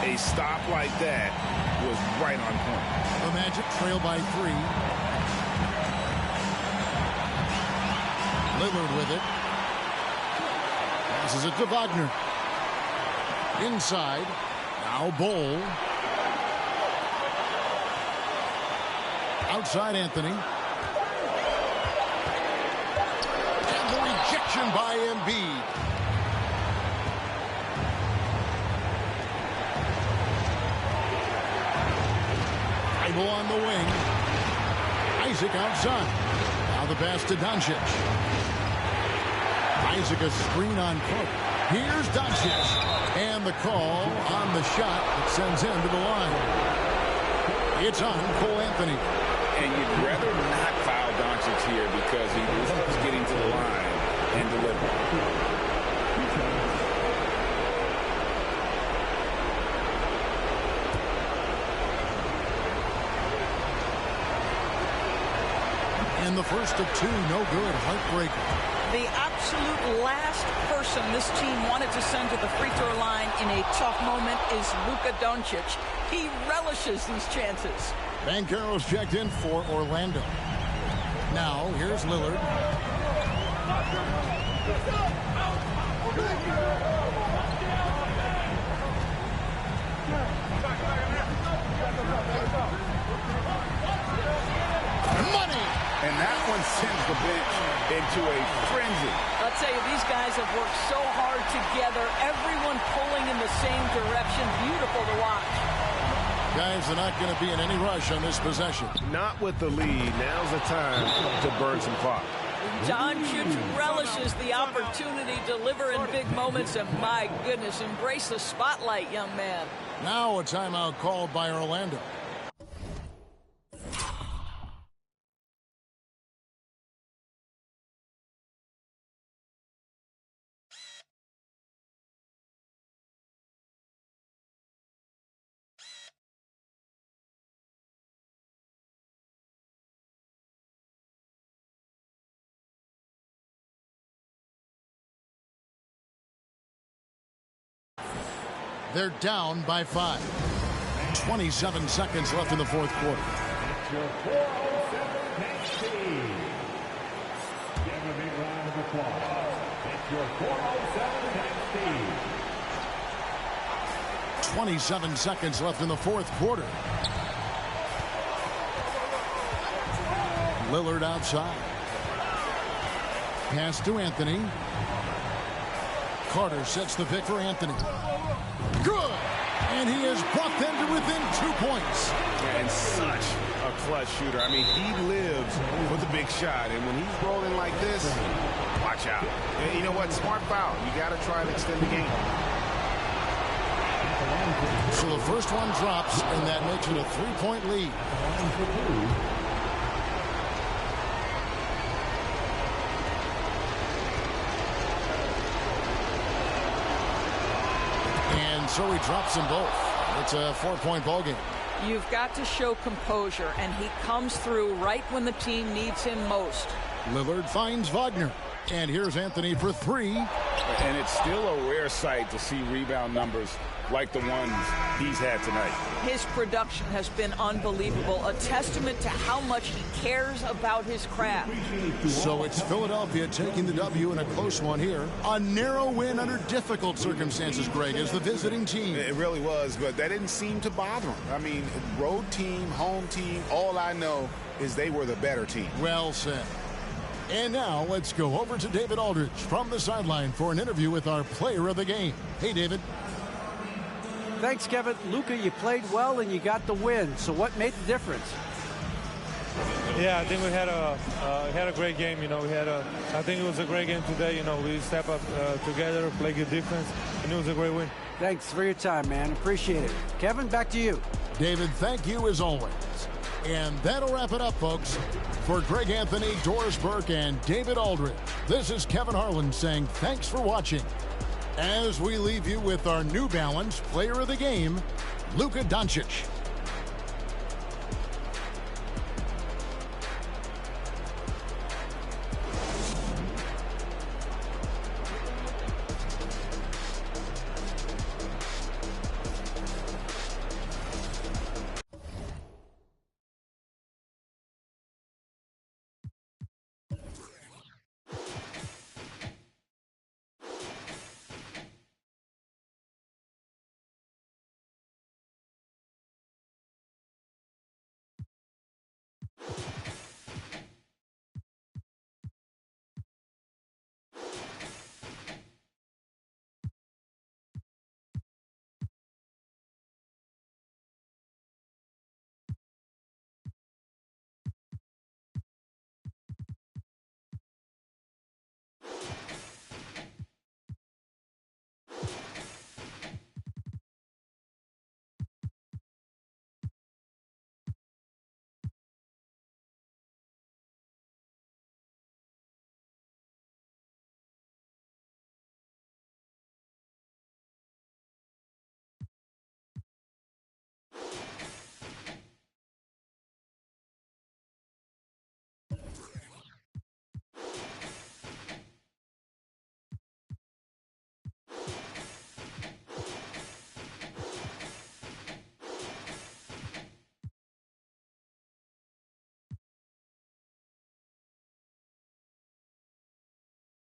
a stop like that was right on point. The Magic trail by 3. Lillard with it. Passes it to Wagner. Inside. Now Bol. Outside Anthony. And the rejection by Embiid. Dribble on the wing. Isaac outside. Now the pass to Doncic. Isaac a screen on Cook. Here's Doncic. And the call on the shot that sends him to the line. It's on Cole Anthony. And you'd rather not foul Doncic here because he loves getting to the line and delivering. And the first of 2, no good. Heartbreaker. The absolute last person this team wanted to send to the free throw line in a tough moment is Luka Doncic. He relishes these chances. Banchero's checked in for Orlando. Now, here's Lillard. Money! And that one sends the bench into a frenzy. I'll tell you, these guys have worked so hard together. Everyone pulling in the same direction. Beautiful to watch. Guys are not going to be in any rush on this possession. Not with the lead. Now's the time to burn some clock. Doncic relishes the opportunity to deliver in big moments, and my goodness, embrace the spotlight, young man. Now a timeout called by Orlando. They're down by 5. 27 seconds left in the fourth quarter. It's your 407 next team. Give a big round of applause. It's your 407 next team. 27 seconds left in the fourth quarter. Lillard outside. Pass to Anthony. Carter sets the pick for Anthony. Good! And he has brought them to within 2 points. And such a clutch shooter. I mean, he lives with a big shot. And when he's rolling like this, watch out. And you know what? Smart foul. You got to try and extend the game. So the first one drops, and that makes it a 3-point lead. So he drops them both. It's a 4-point ball game. You've got to show composure, and he comes through right when the team needs him most. Lillard finds Wagner. And here's Anthony for 3. And it's still a rare sight to see rebound numbers like the ones he's had tonight. His production has been unbelievable, a testament to how much he cares about his craft. So it's Philadelphia taking the W in a close one here. A narrow win under difficult circumstances, Greg, as the visiting team. It really was, but that didn't seem to bother him. I mean, road team, home team, all I know is they were the better team. Well said. And now let's go over to David Aldridge from the sideline for an interview with our player of the game. Hey, David. Thanks, Kevin. Luka, you played well and you got the win. So what made the difference? Yeah, I think we had a great game. You know, I think it was a great game today. You know, we step up together, play good defense, and it was a great win. Thanks for your time, man. Appreciate it. Kevin, back to you. David, thank you as always. And that'll wrap it up, folks. For Greg Anthony, Doris Burke, and David Aldridge, this is Kevin Harlan saying thanks for watching. As we leave you with our New Balance player of the game, Luka Doncic.